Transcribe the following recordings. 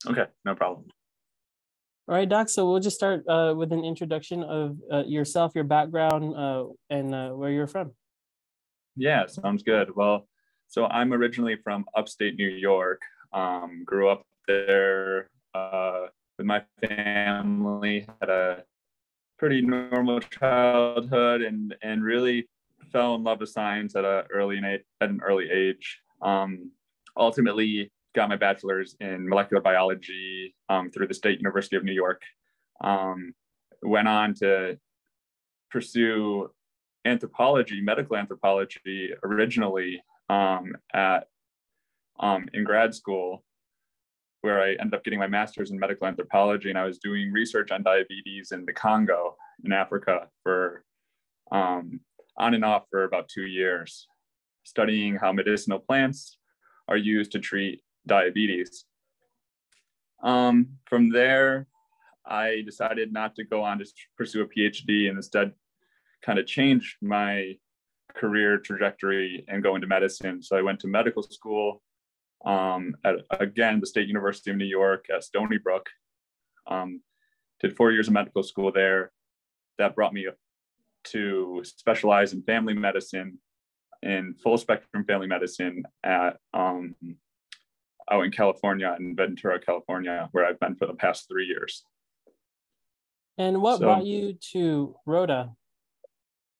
Okay, no problem. All right, Doc. So we'll just start with an introduction of yourself, your background, and where you're from. Yeah, sounds good. Well, so I'm originally from upstate New York. Grew up there with my family, had a pretty normal childhood, and really fell in love with science at an early age. Ultimately, got my bachelor's in molecular biology through the State University of New York. Went on to pursue anthropology, medical anthropology, originally at in grad school, where I ended up getting my master's in medical anthropology, and I was doing research on diabetes in the Congo in Africa for on and off for about 2 years, studying how medicinal plants are used to treat diabetes. From there, I decided not to go on to pursue a PhD and instead kind of change my career trajectory and go into medicine. So I went to medical school at, again, the State University of New York at Stony Brook. Did 4 years of medical school there. That brought me to specialize in family medicine, in full spectrum family medicine at out in California, in Ventura, California, where I've been for the past 3 years. And what brought you to Rota?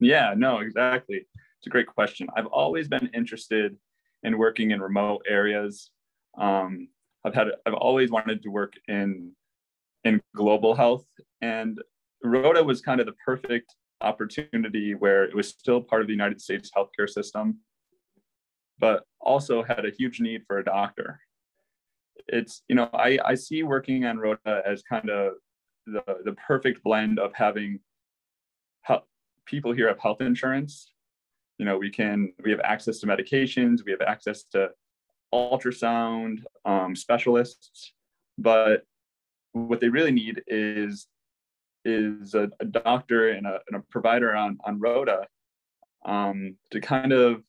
Yeah, no, exactly. It's a great question. I've always been interested in working in remote areas. I've always wanted to work in global health, and Rota was kind of the perfect opportunity where it was still part of the United States healthcare system, but also had a huge need for a doctor. It's, I see working on Rota as kind of the perfect blend of having people here have health insurance. We have access to medications, we have access to ultrasound specialists, but what they really need is a doctor and a provider on Rota to kind of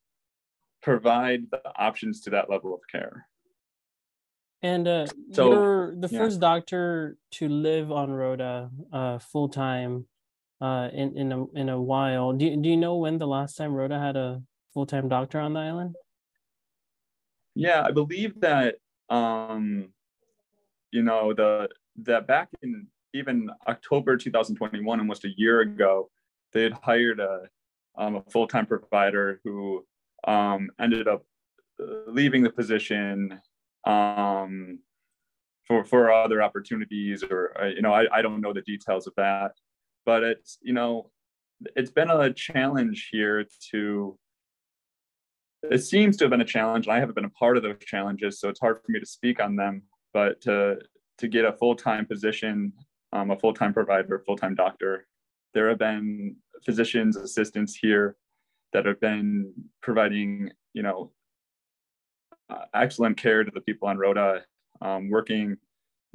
provide the options to that level of care. And you're the first doctor to live on Rota full time in a while. Do you know when the last time Rota had a full-time doctor on the island? Yeah, I believe that that back in even October 2021, almost a year ago, they had hired a full-time provider who ended up leaving the position for other opportunities, or I don't know the details of that, but it's been a challenge here it seems to have been a challenge, and I haven't been a part of those challenges, so it's hard for me to speak on them, but to get a full-time position, a full-time provider, a full-time doctor, there have been physicians assistants here that have been providing excellent care to the people on Rota, working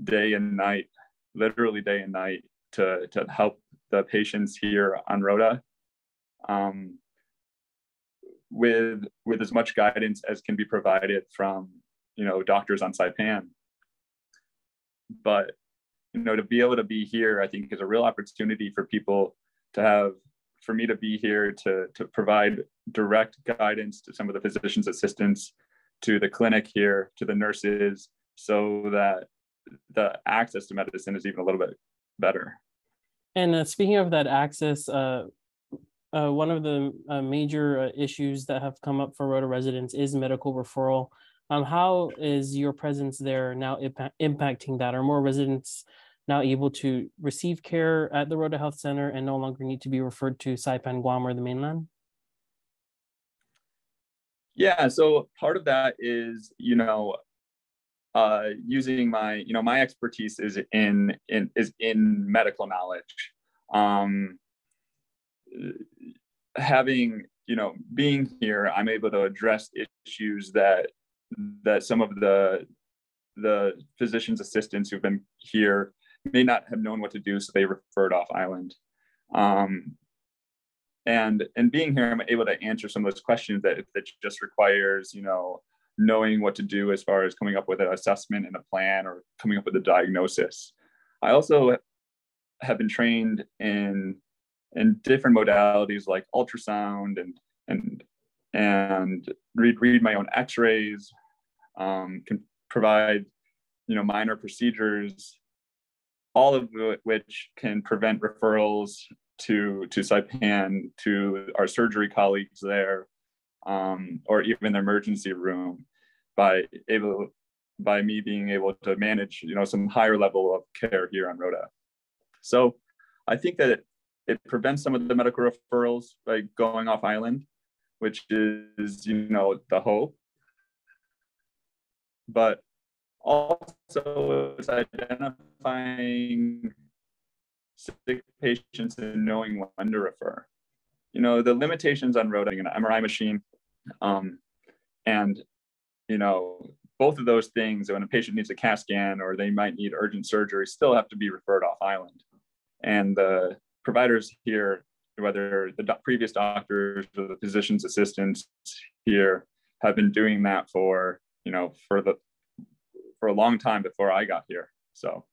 day and night, literally day and night, to help the patients here on Rota with as much guidance as can be provided from doctors on Saipan. But to be able to be here, I think, is a real opportunity for people for me to be here to provide direct guidance to some of the physicians' assistants, to the clinic here, to the nurses, so that the access to medicine is even a little bit better. And speaking of that access, one of the major issues that have come up for Rota residents is medical referral. How is your presence there now impacting that? Are more residents now able to receive care at the Rota Health Center and no longer need to be referred to Saipan, Guam, or the mainland? Yeah, so part of that is, using my expertise is in medical knowledge. Being here, I'm able to address issues that some of the physician's assistants who've been here may not have known what to do, so they referred off island. And being here, I'm able to answer some of those questions that just requires, knowing what to do as far as coming up with an assessment and a plan or coming up with a diagnosis. I also have been trained in different modalities like ultrasound and read my own x-rays, can provide, minor procedures, all of which can prevent referrals to Saipan, to our surgery colleagues there, or even the emergency room, by me being able to manage, some higher level of care here on Rota. So I think that it prevents some of the medical referrals by going off island, which is, the hope. But also it's identifying sick patients and knowing when to refer. The limitations on Rota, an MRI machine, and, both of those things, when a patient needs a CAT scan or they might need urgent surgery, still have to be referred off island. And the providers here, whether the previous doctors or the physician's assistants here, have been doing that for a long time before I got here. So.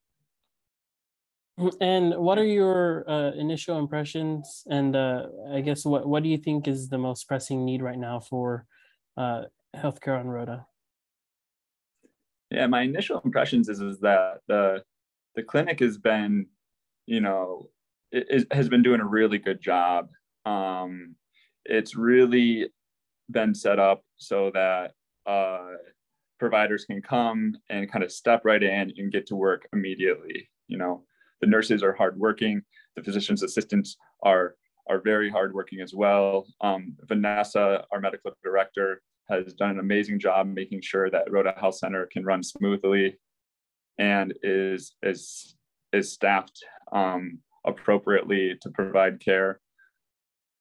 And what are your initial impressions? And I guess what do you think is the most pressing need right now for healthcare on Rota? Yeah, my initial impressions is that the clinic has been, has been doing a really good job. It's really been set up so that providers can come and kind of step right in and get to work immediately. The nurses are hardworking. The physician's assistants are very hardworking as well. Vanessa, our medical director, has done an amazing job making sure that Rota Health Center can run smoothly and is staffed appropriately to provide care.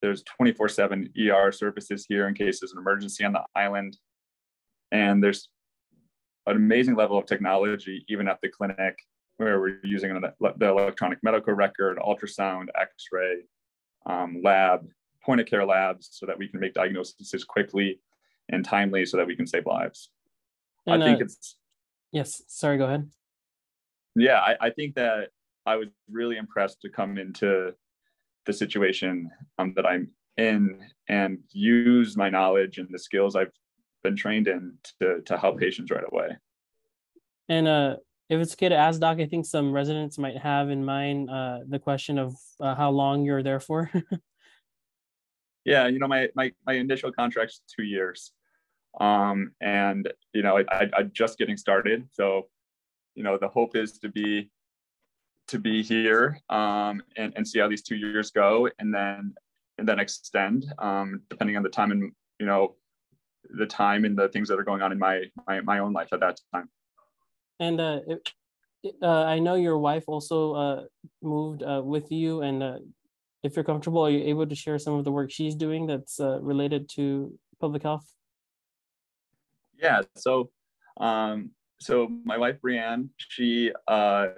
There's 24/7 ER services here in case there's an emergency on the island. And there's an amazing level of technology, even at the clinic, where we're using the electronic medical record, ultrasound, x-ray, lab, point of care labs, so that we can make diagnoses quickly and timely so that we can save lives. And, I think it's... Yes, sorry, go ahead. Yeah, I think that I was really impressed to come into the situation that I'm in and use my knowledge and the skills I've been trained in to help patients right away. And if it's okay to ask, Doc, I think some residents might have in mind the question of how long you're there for. Yeah, my initial contract's 2 years. And, I'm just getting started. So, the hope is to be here and see how these 2 years go, and then extend, depending on the time and, the time and the things that are going on in my own life at that time. And I know your wife also moved with you, and if you're comfortable, are you able to share some of the work she's doing that's related to public health? Yeah, so my wife Brianne, she has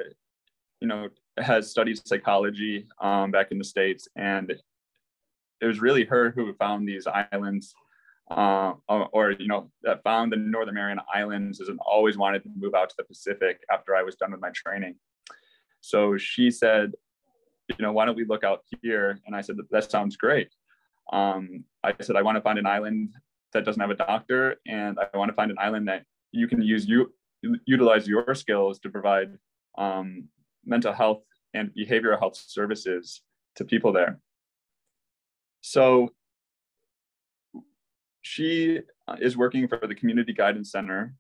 studied psychology back in the States, and it was really her who found these islands, that found the Northern Mariana Islands, and always wanted to move out to the Pacific after I was done with my training. So she said, why don't we look out here? And I said, that sounds great. I said, I want to find an island that doesn't have a doctor, and I want to find an island that you can utilize your skills to provide mental health and behavioral health services to people there. So she is working for the Community Guidance Center,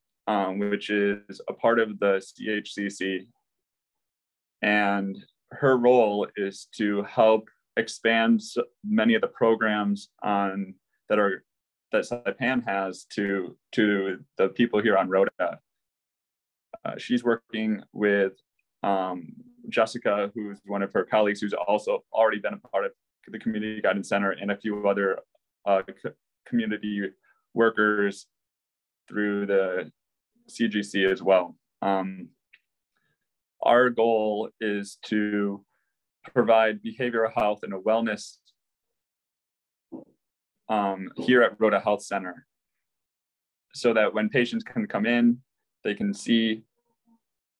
which is a part of the CHCC. And her role is to help expand many of the programs that Saipan has to the people here on Rota. She's working with Jessica, who's one of her colleagues, who's also already been a part of the Community Guidance Center, and a few other community workers through the CGC as well. Our goal is to provide behavioral health and a wellness here at Rota Health Center. so that when patients can come in, they can see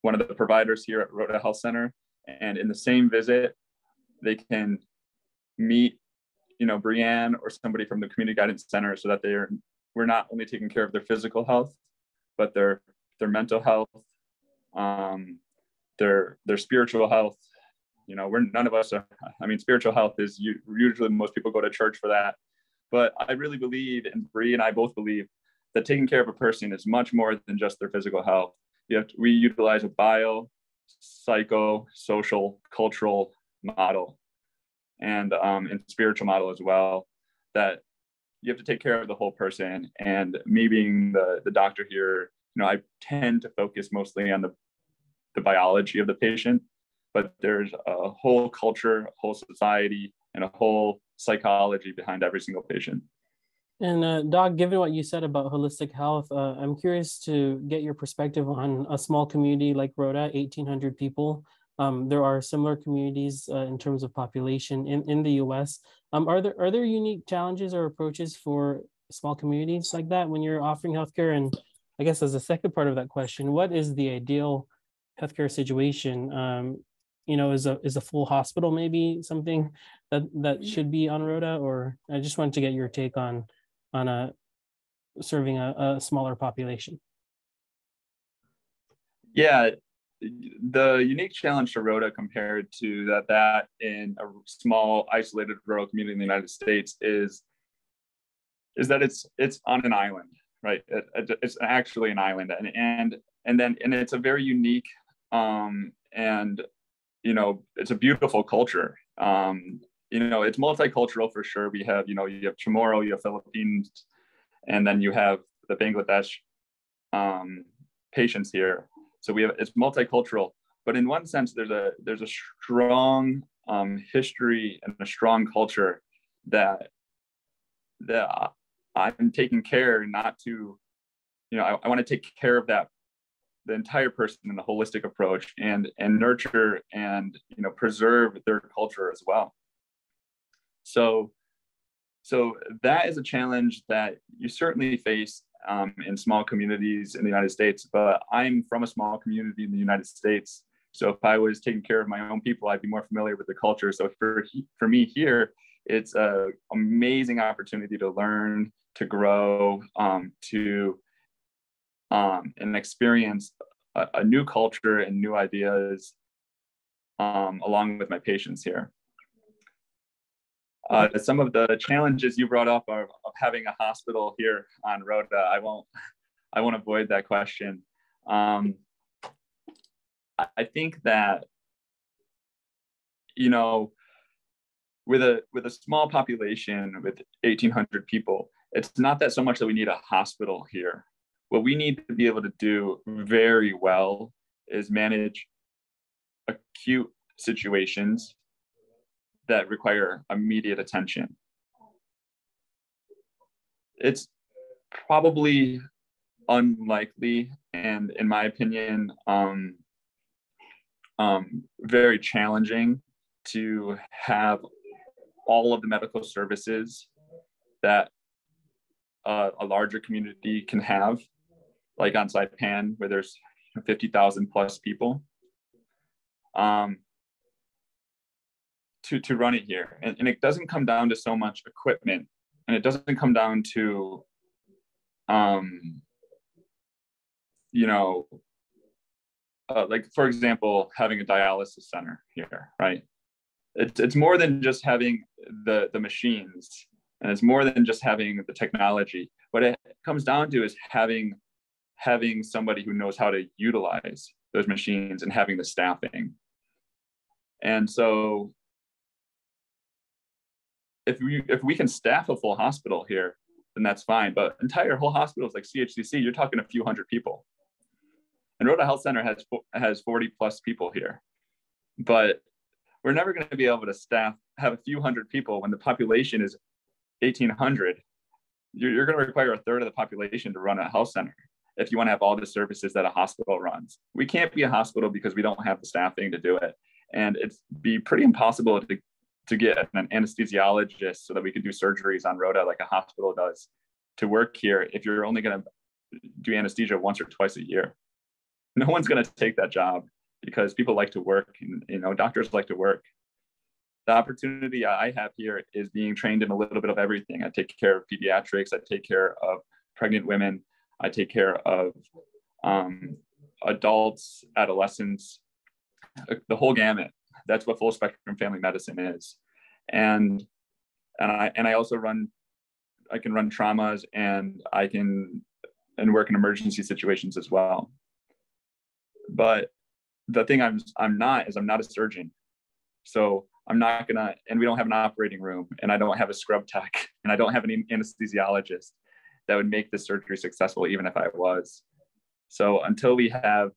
one of the providers here at Rota Health Center, and in the same visit, they can meet, Brianne or somebody from the Community Guidance Center, so that we're not only taking care of their physical health, but their mental health, their spiritual health. None of us are. Spiritual health is usually most people go to church for that, but I really believe, and Bree and I both believe, that taking care of a person is much more than just their physical health. We utilize a bio, psycho, social, cultural model, and spiritual model as well, that you have to take care of the whole person. And me being the doctor here, I tend to focus mostly on the biology of the patient, but there's a whole culture, a whole society, and a whole psychology behind every single patient. And Doc, given what you said about holistic health, I'm curious to get your perspective on a small community like Rota, 1,800 people. There are similar communities in terms of population in the US. Are there unique challenges or approaches for small communities like that when you're offering healthcare? And I guess as a second part of that question, what is the ideal healthcare situation? Is a full hospital maybe something that should be on Rota? Or I just wanted to get your take on serving a smaller population. Yeah, the unique challenge to Rota compared to that in a small isolated rural community in the United States is that it's on an island, right? It's actually an island, and it's a very unique and it's a beautiful culture. It's multicultural for sure. We have, you have Chamorro, you have Philippines, and then you have the Bangladesh patients here. So it's multicultural, but in one sense, there's a strong history and a strong culture that I'm taking care not to, I want to take care of the entire person in a holistic approach and nurture and preserve their culture as well. So that is a challenge that you certainly face in small communities in the United States, but I'm from a small community in the United States. So if I was taking care of my own people, I'd be more familiar with the culture. So for me here, it's an amazing opportunity to learn, to grow, and experience a new culture and new ideas along with my patients here. Some of the challenges you brought up of having a hospital here on Rota, I won't avoid that question. I think that, with a small population with 1,800 people, it's not that so much that we need a hospital here. What we need to be able to do very well is manage acute situations that require immediate attention. It's probably unlikely, and in my opinion, very challenging to have all of the medical services that a larger community can have, like on Saipan, where there's 50,000 plus people. To run it here. And it doesn't come down to so much equipment, and it doesn't come down to, like, for example, having a dialysis center here, right? It's more than just having the machines, and it's more than just having the technology. What it comes down to is having somebody who knows how to utilize those machines and having the staffing. And so if we can staff a full hospital here, then that's fine. But entire whole hospitals like CHCC, you're talking a few hundred people. And Rota Health Center has 40 plus people here. But we're never going to be able to have a few hundred people when the population is 1,800. You're going to require a third of the population to run a health center if you want to have all the services that a hospital runs. We can't be a hospital because we don't have the staffing to do it. And it'd be pretty impossible to get an anesthesiologist so that we could do surgeries on Rota like a hospital does to work here if you're only going to do anesthesia once or twice a year. No one's going to take that job because people like to work, and doctors like to work. The opportunity I have here is being trained in a little bit of everything. I take care of pediatrics. I take care of pregnant women. I take care of adults, adolescents, the whole gamut. That's what full spectrum family medicine is. And I also I can run traumas, and I can work in emergency situations as well. But the thing I'm not a surgeon. So I'm not gonna, and we don't have an operating room, and I don't have a scrub tech, and I don't have an anesthesiologist that would make this surgery successful, even if I was. So until we have,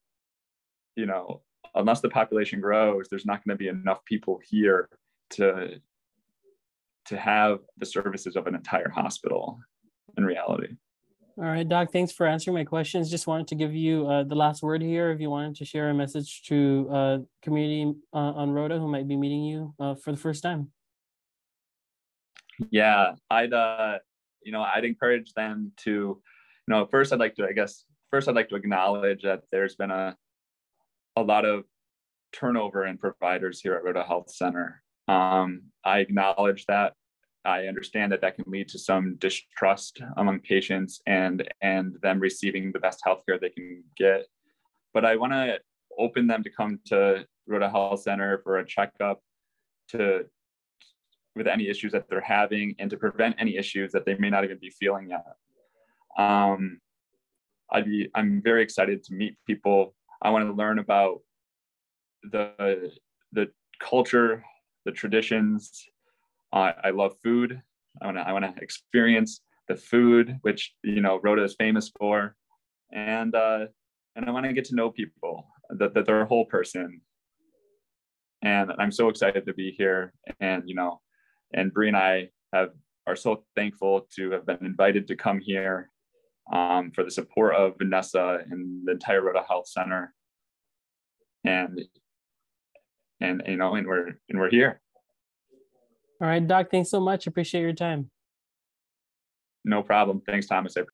unless the population grows, there's not going to be enough people here to have the services of an entire hospital in reality. All right, Doc, thanks for answering my questions. Just wanted to give you the last word here. If you wanted to share a message to community on Rota who might be meeting you for the first time. Yeah, I'd encourage them to, first I'd like to acknowledge that there's been a lot of turnover in providers here at Rota Health Center. I acknowledge that. I understand that can lead to some distrust among patients and them receiving the best healthcare they can get. But I want to open them to come to Rota Health Center for a checkup with any issues that they're having, and to prevent any issues that they may not even be feeling yet. I'm very excited to meet people. I want to learn about the culture, the traditions. I love food. I want to experience the food, which Rota is famous for, and I want to get to know people, that they're a whole person. And I'm so excited to be here. And Bree and I are so thankful to have been invited to come here for the support of Vanessa and the entire Rota Health Center. And we're here. All right, Doc, thanks so much. Appreciate your time. No problem. Thanks, Thomas.